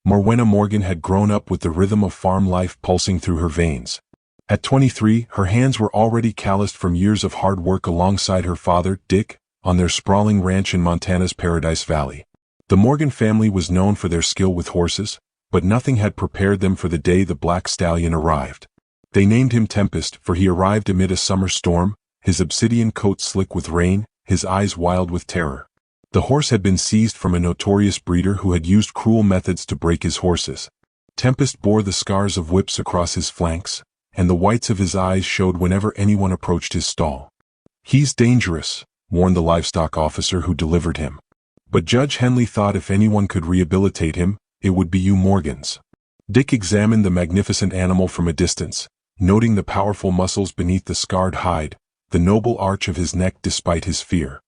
Morwenna Morgan had grown up with the rhythm of farm life pulsing through her veins. At 23, her hands were already calloused from years of hard work alongside her father, Dick, on their sprawling ranch in Montana's Paradise Valley. The Morgan family was known for their skill with horses, but nothing had prepared them for the day the black stallion arrived. They named him Tempest, for he arrived amid a summer storm, his obsidian coat slick with rain, his eyes wild with terror. The horse had been seized from a notorious breeder who had used cruel methods to break his horses. Tempest bore the scars of whips across his flanks, and the whites of his eyes showed whenever anyone approached his stall. "He's dangerous," warned the livestock officer who delivered him. But Judge Henley thought if anyone could rehabilitate him, it would be you Morgans. Dick examined the magnificent animal from a distance, noting the powerful muscles beneath the scarred hide, the noble arch of his neck despite his fear.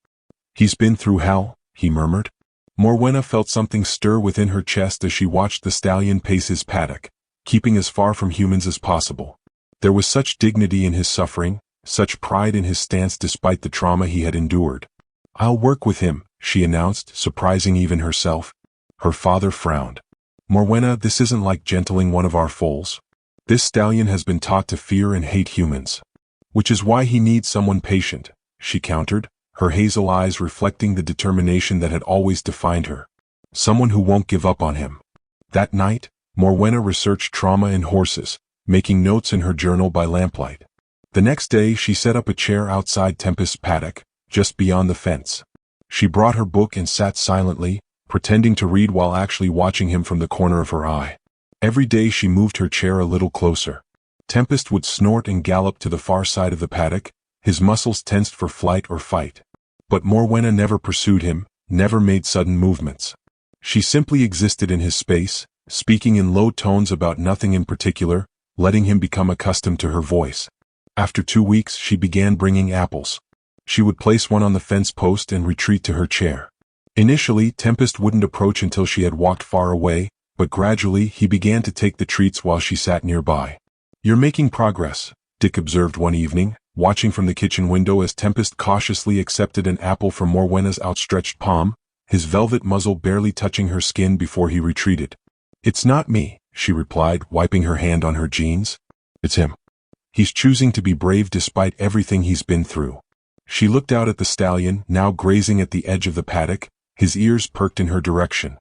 "He's been through hell," he murmured. Morwenna felt something stir within her chest as she watched the stallion pace his paddock, keeping as far from humans as possible. There was such dignity in his suffering, such pride in his stance despite the trauma he had endured. "I'll work with him," she announced, surprising even herself. Her father frowned. "Morwenna, this isn't like gentling one of our foals. This stallion has been taught to fear and hate humans. Which is why he needs someone patient," she countered, her hazel eyes reflecting the determination that had always defined her. "Someone who won't give up on him." That night, Morwenna researched trauma in horses, making notes in her journal by lamplight. The next day she set up a chair outside Tempest's paddock, just beyond the fence. She brought her book and sat silently, pretending to read while actually watching him from the corner of her eye. Every day she moved her chair a little closer. Tempest would snort and gallop to the far side of the paddock, his muscles tensed for flight or fight. But Morwenna never pursued him, never made sudden movements. She simply existed in his space, speaking in low tones about nothing in particular, letting him become accustomed to her voice. After 2 weeks she began bringing apples. She would place one on the fence post and retreat to her chair. Initially, Tempest wouldn't approach until she had walked far away, but gradually he began to take the treats while she sat nearby. "You're making progress," Dick observed one evening, watching from the kitchen window as Tempest cautiously accepted an apple from Morwenna's outstretched palm, his velvet muzzle barely touching her skin before he retreated. "It's not me," she replied, wiping her hand on her jeans. "It's him. He's choosing to be brave despite everything he's been through." She looked out at the stallion, now grazing at the edge of the paddock, his ears perked in her direction.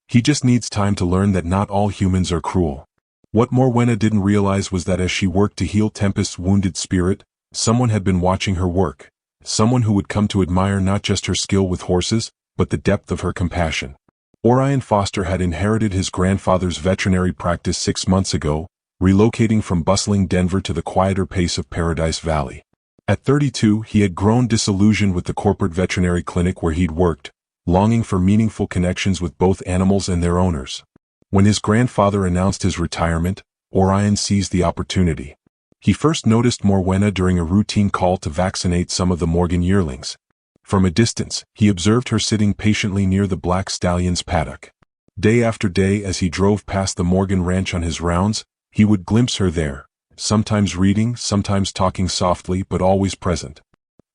"He just needs time to learn that not all humans are cruel." What Morwenna didn't realize was that as she worked to heal Tempest's wounded spirit, someone had been watching her work, someone who would come to admire not just her skill with horses, but the depth of her compassion. Orion Foster had inherited his grandfather's veterinary practice 6 months ago, relocating from bustling Denver to the quieter pace of Paradise Valley. At 32, he had grown disillusioned with the corporate veterinary clinic where he'd worked, longing for meaningful connections with both animals and their owners. When his grandfather announced his retirement, Orion seized the opportunity. He first noticed Morwenna during a routine call to vaccinate some of the Morgan yearlings. From a distance, he observed her sitting patiently near the black stallion's paddock. Day after day as he drove past the Morgan ranch on his rounds, he would glimpse her there, sometimes reading, sometimes talking softly, but always present.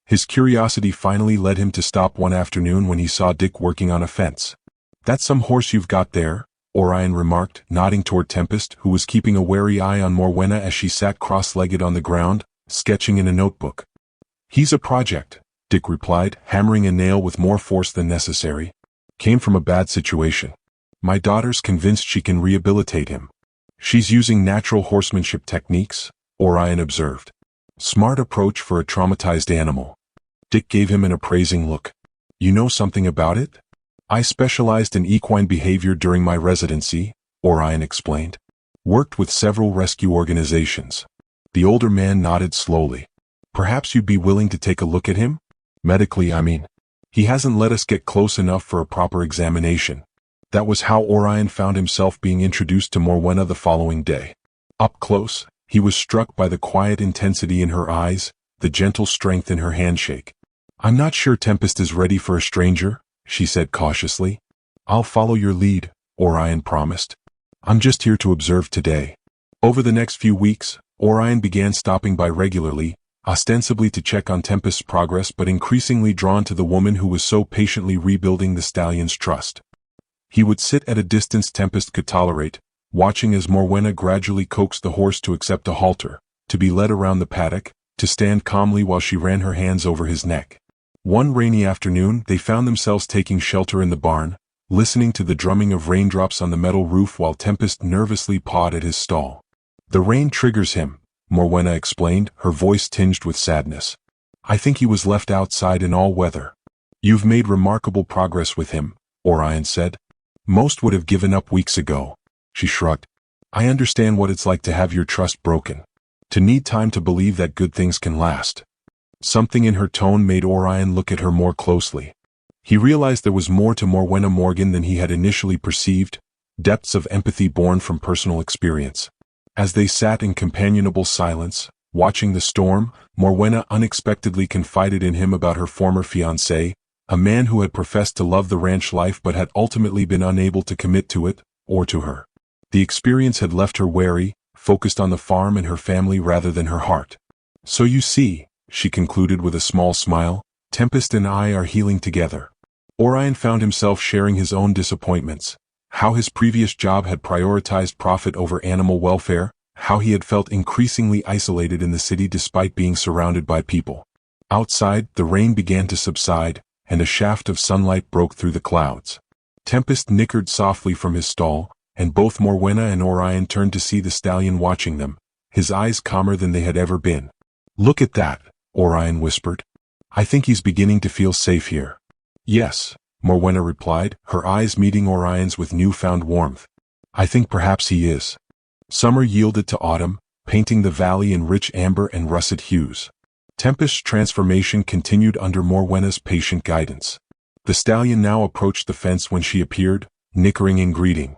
His curiosity finally led him to stop one afternoon when he saw Dick working on a fence. "That's some horse you've got there," Orion remarked, nodding toward Tempest, who was keeping a wary eye on Morwenna as she sat cross-legged on the ground, sketching in a notebook. "He's a project," Dick replied, hammering a nail with more force than necessary. "Came from a bad situation. My daughter's convinced she can rehabilitate him. She's using natural horsemanship techniques," Orion observed. "Smart approach for a traumatized animal." Dick gave him an appraising look. "You know something about it?" "I specialized in equine behavior during my residency," Orion explained. "Worked with several rescue organizations." The older man nodded slowly. "Perhaps you'd be willing to take a look at him? Medically, I mean. He hasn't let us get close enough for a proper examination." That was how Orion found himself being introduced to Morwenna the following day. Up close, he was struck by the quiet intensity in her eyes, the gentle strength in her handshake. "I'm not sure Tempest is ready for a stranger," she said cautiously. "I'll follow your lead," Orion promised. "I'm just here to observe today." Over the next few weeks, Orion began stopping by regularly, ostensibly to check on Tempest's progress but increasingly drawn to the woman who was so patiently rebuilding the stallion's trust. He would sit at a distance Tempest could tolerate, watching as Morwenna gradually coaxed the horse to accept a halter, to be led around the paddock, to stand calmly while she ran her hands over his neck. One rainy afternoon they found themselves taking shelter in the barn, listening to the drumming of raindrops on the metal roof while Tempest nervously pawed at his stall. "The rain triggers him," Morwenna explained, her voice tinged with sadness. "I think he was left outside in all weather." "You've made remarkable progress with him," Orion said. "Most would have given up weeks ago." She shrugged. "I understand what it's like to have your trust broken. To need time to believe that good things can last." Something in her tone made Orion look at her more closely. He realized there was more to Morwenna Morgan than he had initially perceived, depths of empathy born from personal experience. As they sat in companionable silence, watching the storm, Morwenna unexpectedly confided in him about her former fiancé, a man who had professed to love the ranch life but had ultimately been unable to commit to it, or to her. The experience had left her wary, focused on the farm and her family rather than her heart. "So you see," she concluded with a small smile, "Tempest and I are healing together." Orion found himself sharing his own disappointments. How his previous job had prioritized profit over animal welfare, how he had felt increasingly isolated in the city despite being surrounded by people. Outside, the rain began to subside, and a shaft of sunlight broke through the clouds. Tempest nickered softly from his stall, and both Morwenna and Orion turned to see the stallion watching them, his eyes calmer than they had ever been. "Look at that," Orion whispered. "I think he's beginning to feel safe here." "Yes," Morwenna replied, her eyes meeting Orion's with newfound warmth. "I think perhaps he is." Summer yielded to autumn, painting the valley in rich amber and russet hues. Tempest's transformation continued under Morwenna's patient guidance. The stallion now approached the fence when she appeared, nickering in greeting.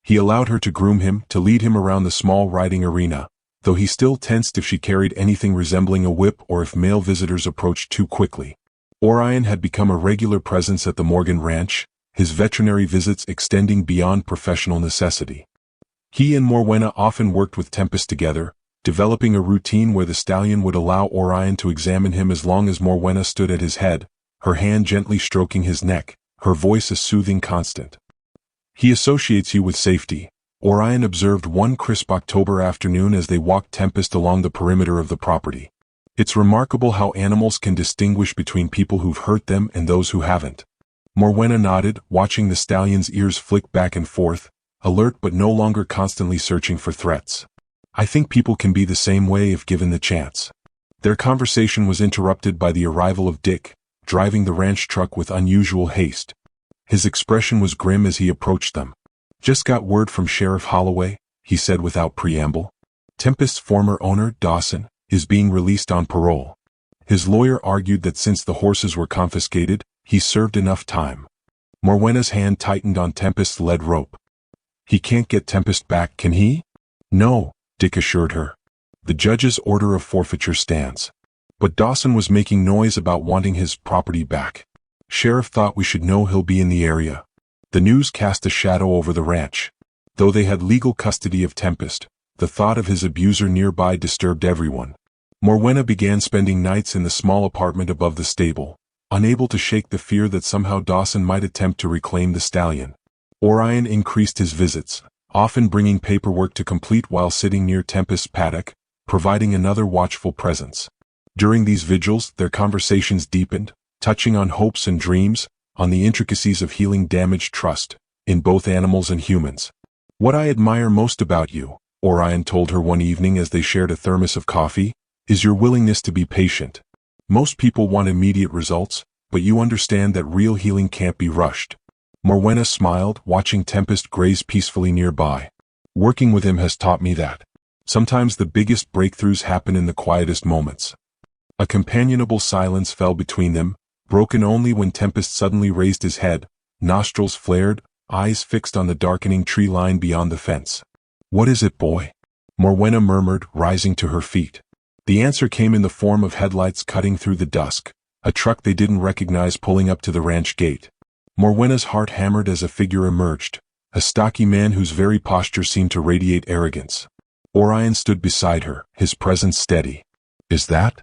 He allowed her to groom him, to lead him around the small riding arena, though he still tensed if she carried anything resembling a whip or if male visitors approached too quickly. Orion had become a regular presence at the Morgan Ranch, his veterinary visits extending beyond professional necessity. He and Morwenna often worked with Tempest together, developing a routine where the stallion would allow Orion to examine him as long as Morwenna stood at his head, her hand gently stroking his neck, her voice a soothing constant. "He associates you with safety," Orion observed one crisp October afternoon as they walked Tempest along the perimeter of the property. "It's remarkable how animals can distinguish between people who've hurt them and those who haven't." Morwenna nodded, watching the stallion's ears flick back and forth, alert but no longer constantly searching for threats. "I think people can be the same way if given the chance." Their conversation was interrupted by the arrival of Dick, driving the ranch truck with unusual haste. His expression was grim as he approached them. "Just got word from Sheriff Holloway," he said without preamble. "Tempest's former owner, Dawson, is being released on parole. His lawyer argued that since the horses were confiscated, he served enough time." Morwenna's hand tightened on Tempest's lead rope. "He can't get Tempest back, can he?" "No," Dick assured her. "The judge's order of forfeiture stands. But Dawson was making noise about wanting his property back. Sheriff thought we should know he'll be in the area." The news cast a shadow over the ranch. Though they had legal custody of Tempest, the thought of his abuser nearby disturbed everyone. Morwenna began spending nights in the small apartment above the stable, unable to shake the fear that somehow Dawson might attempt to reclaim the stallion. Orion increased his visits, often bringing paperwork to complete while sitting near Tempest's paddock, providing another watchful presence. During these vigils, their conversations deepened, touching on hopes and dreams, on the intricacies of healing damaged trust, in both animals and humans. "What I admire most about you," Orion told her one evening as they shared a thermos of coffee, "is your willingness to be patient. Most people want immediate results, but you understand that real healing can't be rushed." Morwenna smiled, watching Tempest graze peacefully nearby. "Working with him has taught me that. Sometimes the biggest breakthroughs happen in the quietest moments." A companionable silence fell between them, broken only when Tempest suddenly raised his head, nostrils flared, eyes fixed on the darkening tree line beyond the fence. "What is it, boy?" Morwenna murmured, rising to her feet. The answer came in the form of headlights cutting through the dusk, a truck they didn't recognize pulling up to the ranch gate. Morwenna's heart hammered as a figure emerged, a stocky man whose very posture seemed to radiate arrogance. Orion stood beside her, his presence steady. "Is that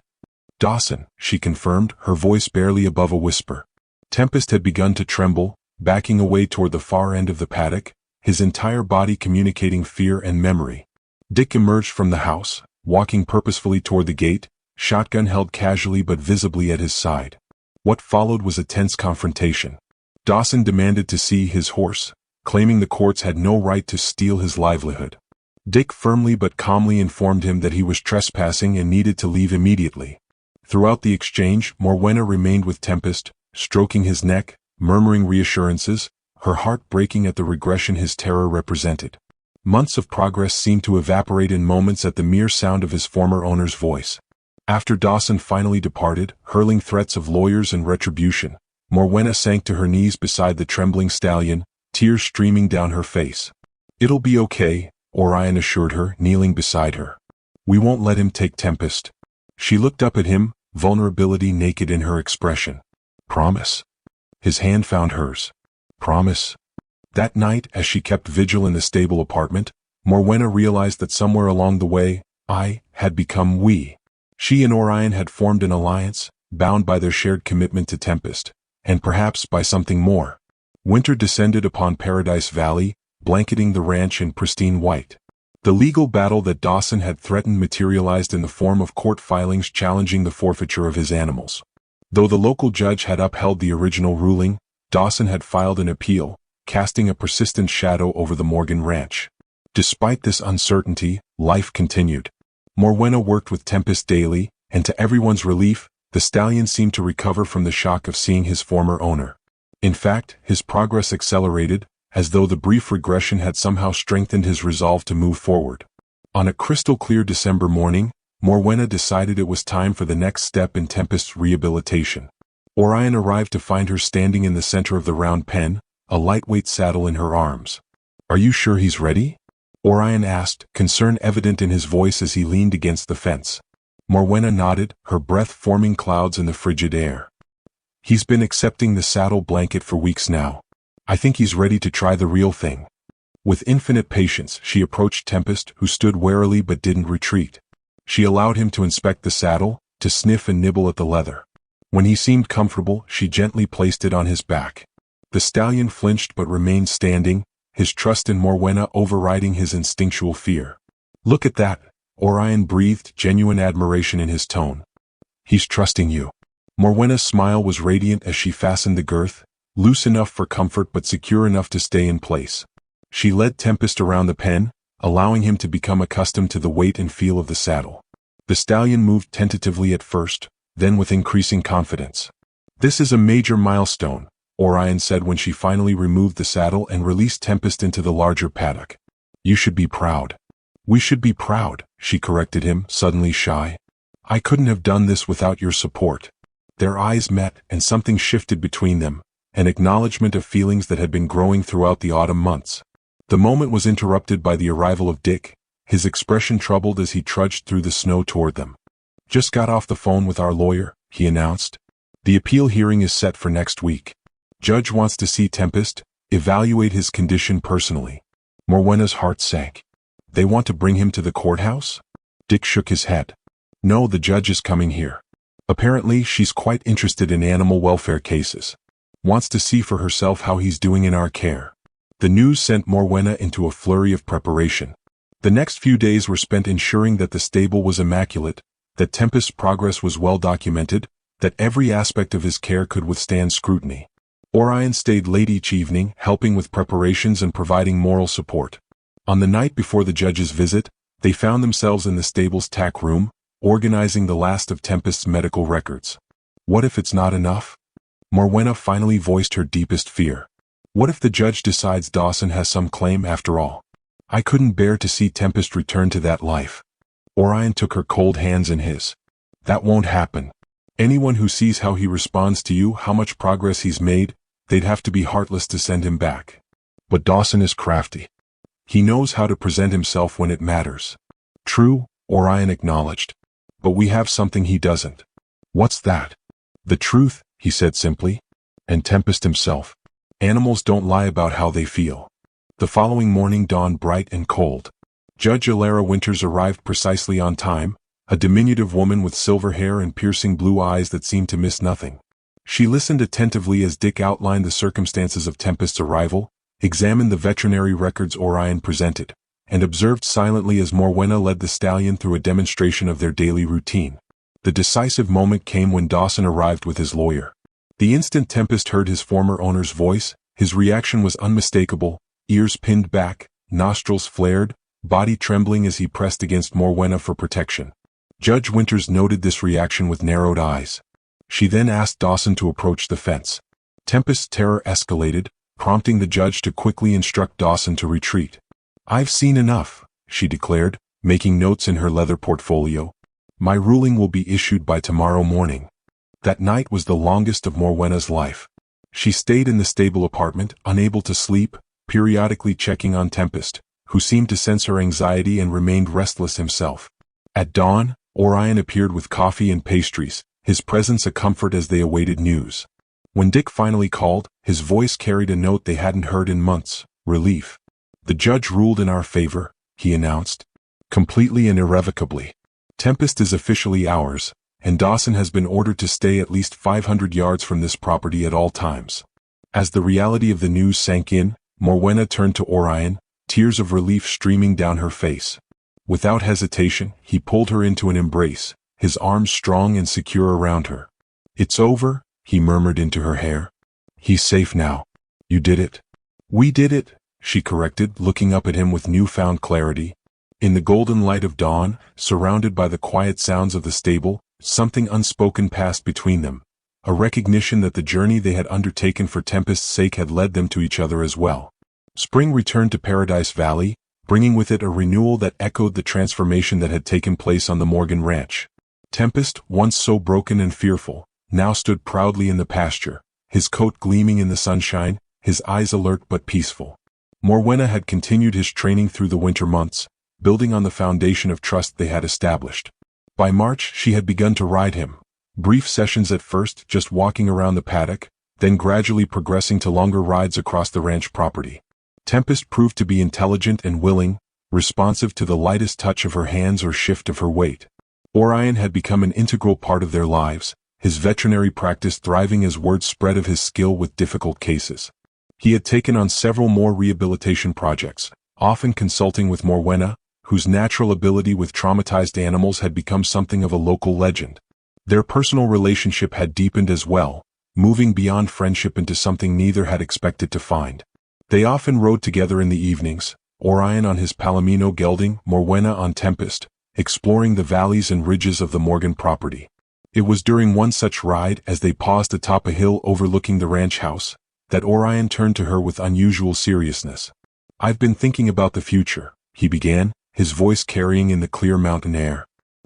Dawson?" she confirmed, her voice barely above a whisper. Tempest had begun to tremble, backing away toward the far end of the paddock, his entire body communicating fear and memory. Dick emerged from the house, walking purposefully toward the gate, shotgun held casually but visibly at his side. What followed was a tense confrontation. Dawson demanded to see his horse, claiming the courts had no right to steal his livelihood. Dick firmly but calmly informed him that he was trespassing and needed to leave immediately. Throughout the exchange, Morwenna remained with Tempest, stroking his neck, murmuring reassurances, her heart breaking at the regression his terror represented. Months of progress seemed to evaporate in moments at the mere sound of his former owner's voice. After Dawson finally departed, hurling threats of lawyers and retribution, Morwenna sank to her knees beside the trembling stallion, tears streaming down her face. "It'll be okay," Orion assured her, kneeling beside her. "We won't let him take Tempest." She looked up at him, vulnerability naked in her expression. "Promise?" His hand found hers. "Promise?" That night, as she kept vigil in the stable apartment, Morwenna realized that somewhere along the way, I had become we. She and Orion had formed an alliance, bound by their shared commitment to Tempest, and perhaps by something more. Winter descended upon Paradise Valley, blanketing the ranch in pristine white. The legal battle that Dawson had threatened materialized in the form of court filings challenging the forfeiture of his animals. Though the local judge had upheld the original ruling, Dawson had filed an appeal, casting a persistent shadow over the Morgan ranch. Despite this uncertainty, life continued. Morwenna worked with Tempest daily, and to everyone's relief, the stallion seemed to recover from the shock of seeing his former owner. In fact, his progress accelerated, as though the brief regression had somehow strengthened his resolve to move forward. On a crystal-clear December morning, Morwenna decided it was time for the next step in Tempest's rehabilitation. Orion arrived to find her standing in the center of the round pen, a lightweight saddle in her arms. "Are you sure he's ready?" Orion asked, concern evident in his voice as he leaned against the fence. Morwenna nodded, her breath forming clouds in the frigid air. "He's been accepting the saddle blanket for weeks now. I think he's ready to try the real thing." With infinite patience, she approached Tempest, who stood warily but didn't retreat. She allowed him to inspect the saddle, to sniff and nibble at the leather. When he seemed comfortable, she gently placed it on his back. The stallion flinched but remained standing, his trust in Morwenna overriding his instinctual fear. "Look at that," Orion breathed, genuine admiration in his tone. "He's trusting you." Morwenna's smile was radiant as she fastened the girth, loose enough for comfort but secure enough to stay in place. She led Tempest around the pen, allowing him to become accustomed to the weight and feel of the saddle. The stallion moved tentatively at first, then with increasing confidence. "This is a major milestone," Orion said when she finally removed the saddle and released Tempest into the larger paddock. "You should be proud." "We should be proud," she corrected him, suddenly shy. "I couldn't have done this without your support." Their eyes met, and something shifted between them, an acknowledgement of feelings that had been growing throughout the autumn months. The moment was interrupted by the arrival of Dick, his expression troubled as he trudged through the snow toward them. "Just got off the phone with our lawyer," he announced. "The appeal hearing is set for next week. Judge wants to see Tempest, evaluate his condition personally." Morwenna's heart sank. "They want to bring him to the courthouse?" Dick shook his head. "No, the judge is coming here. Apparently, she's quite interested in animal welfare cases. Wants to see for herself how he's doing in our care." The news sent Morwenna into a flurry of preparation. The next few days were spent ensuring that the stable was immaculate, that Tempest's progress was well documented, that every aspect of his care could withstand scrutiny. Orion stayed late each evening, helping with preparations and providing moral support. On the night before the judge's visit, they found themselves in the stable's tack room, organizing the last of Tempest's medical records. What if it's not enough? Morwenna finally voiced her deepest fear. What if the judge decides Dawson has some claim after all? I couldn't bear to see Tempest return to that life. Orion took her cold hands in his. That won't happen. Anyone who sees how he responds to you, how much progress he's made, they'd have to be heartless to send him back. But Dawson is crafty. He knows how to present himself when it matters. True, Orion acknowledged. But we have something he doesn't. What's that? The truth, he said simply. And Tempest himself. Animals don't lie about how they feel. The following morning dawned bright and cold. Judge Alara Winters arrived precisely on time, a diminutive woman with silver hair and piercing blue eyes that seemed to miss nothing. She listened attentively as Dick outlined the circumstances of Tempest's arrival, examined the veterinary records Orion presented, and observed silently as Morwenna led the stallion through a demonstration of their daily routine. The decisive moment came when Dawson arrived with his lawyer. The instant Tempest heard his former owner's voice, his reaction was unmistakable, ears pinned back, nostrils flared, body trembling as he pressed against Morwenna for protection. Judge Winters noted this reaction with narrowed eyes. She then asked Dawson to approach the fence. Tempest's terror escalated, prompting the judge to quickly instruct Dawson to retreat. "I've seen enough," she declared, making notes in her leather portfolio. "My ruling will be issued by tomorrow morning." That night was the longest of Morwenna's life. She stayed in the stable apartment, unable to sleep, periodically checking on Tempest, who seemed to sense her anxiety and remained restless himself. At dawn, Orion appeared with coffee and pastries, his presence a comfort as they awaited news. When Dick finally called, his voice carried a note they hadn't heard in months: relief. "The judge ruled in our favor," he announced. "Completely and irrevocably. Tempest is officially ours, and Dawson has been ordered to stay at least 500 yards from this property at all times." As the reality of the news sank in, Morwenna turned to Orion, tears of relief streaming down her face. Without hesitation, he pulled her into an embrace, his arms strong and secure around her. "It's over," he murmured into her hair. "He's safe now. You did it." "We did it," she corrected, looking up at him with newfound clarity. In the golden light of dawn, surrounded by the quiet sounds of the stable, something unspoken passed between them, a recognition that the journey they had undertaken for Tempest's sake had led them to each other as well. Spring returned to Paradise Valley, bringing with it a renewal that echoed the transformation that had taken place on the Morgan Ranch. Tempest, once so broken and fearful, now stood proudly in the pasture, his coat gleaming in the sunshine, his eyes alert but peaceful. Morwenna had continued his training through the winter months, building on the foundation of trust they had established. By March she had begun to ride him, brief sessions at first just walking around the paddock, then gradually progressing to longer rides across the ranch property. Tempest proved to be intelligent and willing, responsive to the lightest touch of her hands or shift of her weight. Orion had become an integral part of their lives, his veterinary practice thriving as word spread of his skill with difficult cases. He had taken on several more rehabilitation projects, often consulting with Morwenna, whose natural ability with traumatized animals had become something of a local legend. Their personal relationship had deepened as well, moving beyond friendship into something neither had expected to find. They often rode together in the evenings, Orion on his Palomino gelding, Morwenna on Tempest, exploring the valleys and ridges of the Morgan property. It was during one such ride, as they paused atop a hill overlooking the ranch house, that Orion turned to her with unusual seriousness. "I've been thinking about the future," he began, his voice carrying in the clear mountain air.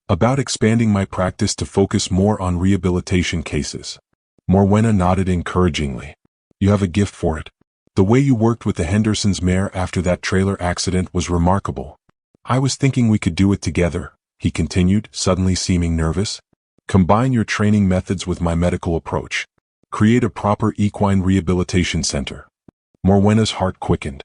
"About expanding my practice to focus more on rehabilitation cases." Morwenna nodded encouragingly. "You have a gift for it. The way you worked with the Henderson's mare after that trailer accident was remarkable. I was thinking we could do it together," he continued, suddenly seeming nervous. "Combine your training methods with my medical approach. Create a proper equine rehabilitation center." Morwenna's heart quickened.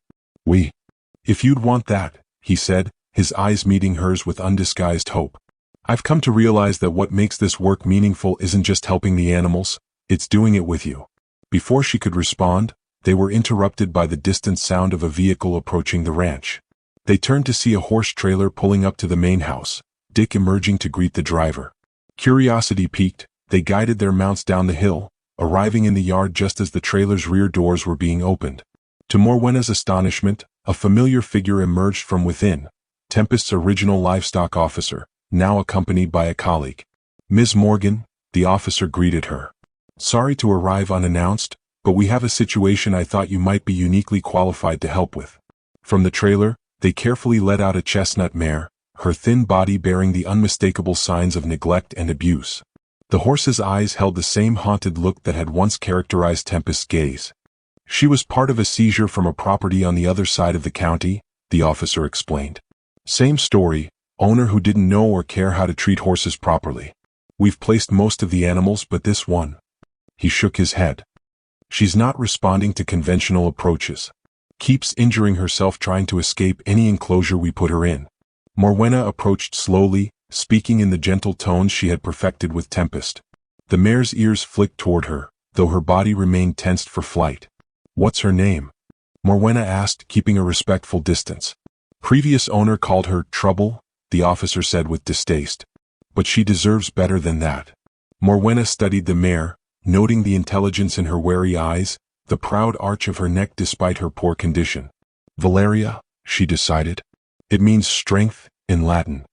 If you'd want that," he said, his eyes meeting hers with undisguised hope. "I've come to realize that what makes this work meaningful isn't just helping the animals, it's doing it with you." Before she could respond, they were interrupted by the distant sound of a vehicle approaching the ranch. They turned to see a horse trailer pulling up to the main house, Dick emerging to greet the driver. Curiosity piqued, they guided their mounts down the hill, arriving in the yard just as the trailer's rear doors were being opened. To Morwenna's astonishment, a familiar figure emerged from within, Tempest's original livestock officer, now accompanied by a colleague. "Ms. Morgan," the officer greeted her. "Sorry to arrive unannounced, but we have a situation I thought you might be uniquely qualified to help with." From the trailer, they carefully led out a chestnut mare, her thin body bearing the unmistakable signs of neglect and abuse. The horse's eyes held the same haunted look that had once characterized Tempest's gaze. "She was part of a seizure from a property on the other side of the county," the officer explained. "Same story, owner who didn't know or care how to treat horses properly. We've placed most of the animals, but this one." He shook his head. "She's not responding to conventional approaches. Keeps injuring herself trying to escape any enclosure we put her in." Morwenna approached slowly, speaking in the gentle tones she had perfected with Tempest. The mare's ears flicked toward her, though her body remained tensed for flight. "What's her name?" Morwenna asked, keeping a respectful distance. "Previous owner called her Trouble," the officer said with distaste. "But she deserves better than that." Morwenna studied the mare, noting the intelligence in her wary eyes, the proud arch of her neck despite her poor condition. "Valeria," she decided. "It means strength, in Latin."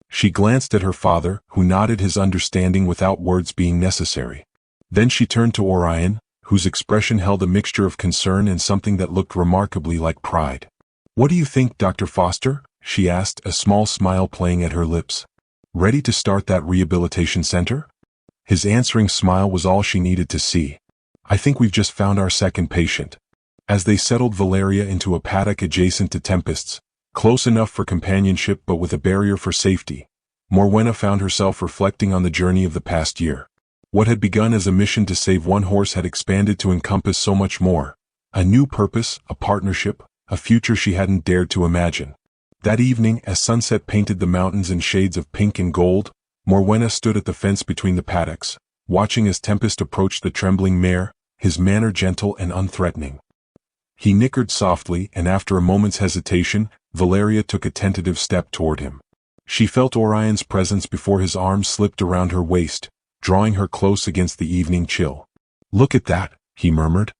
She glanced at her father, who nodded his understanding without words being necessary. Then she turned to Orion, whose expression held a mixture of concern and something that looked remarkably like pride. "What do you think, Dr. Foster?" she asked, a small smile playing at her lips. "Ready to start that rehabilitation center?" His answering smile was all she needed to see. "I think we've just found our second patient." As they settled Valeria into a paddock adjacent to Tempest's, close enough for companionship but with a barrier for safety, Morwenna found herself reflecting on the journey of the past year. What had begun as a mission to save one horse had expanded to encompass so much more. A new purpose, a partnership, a future she hadn't dared to imagine. That evening, as sunset painted the mountains in shades of pink and gold, Morwenna stood at the fence between the paddocks, watching as Tempest approached the trembling mare, his manner gentle and unthreatening. He nickered softly, and after a moment's hesitation, Valeria took a tentative step toward him. She felt Orion's presence before his arms slipped around her waist, drawing her close against the evening chill. "Look at that," he murmured.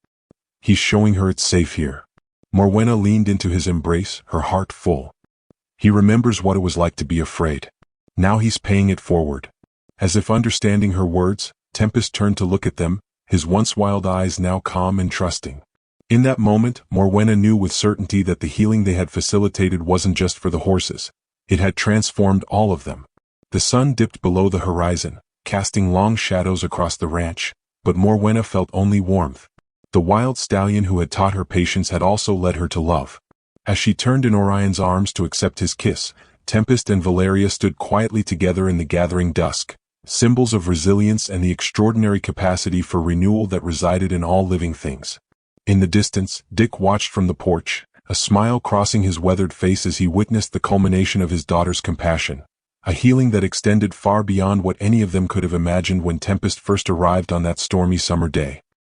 "He's showing her it's safe here." Morwenna leaned into his embrace, her heart full. "He remembers what it was like to be afraid. Now he's paying it forward." As if understanding her words, Tempest turned to look at them, his once wild eyes now calm and trusting. In that moment, Morwenna knew with certainty that the healing they had facilitated wasn't just for the horses. It had transformed all of them. The sun dipped below the horizon, casting long shadows across the ranch, but Morwenna felt only warmth. The wild stallion who had taught her patience had also led her to love. As she turned in Orion's arms to accept his kiss, Tempest and Valeria stood quietly together in the gathering dusk, symbols of resilience and the extraordinary capacity for renewal that resided in all living things. In the distance, Dick watched from the porch, a smile crossing his weathered face as he witnessed the culmination of his daughter's compassion, a healing that extended far beyond what any of them could have imagined when Tempest first arrived on that stormy summer day.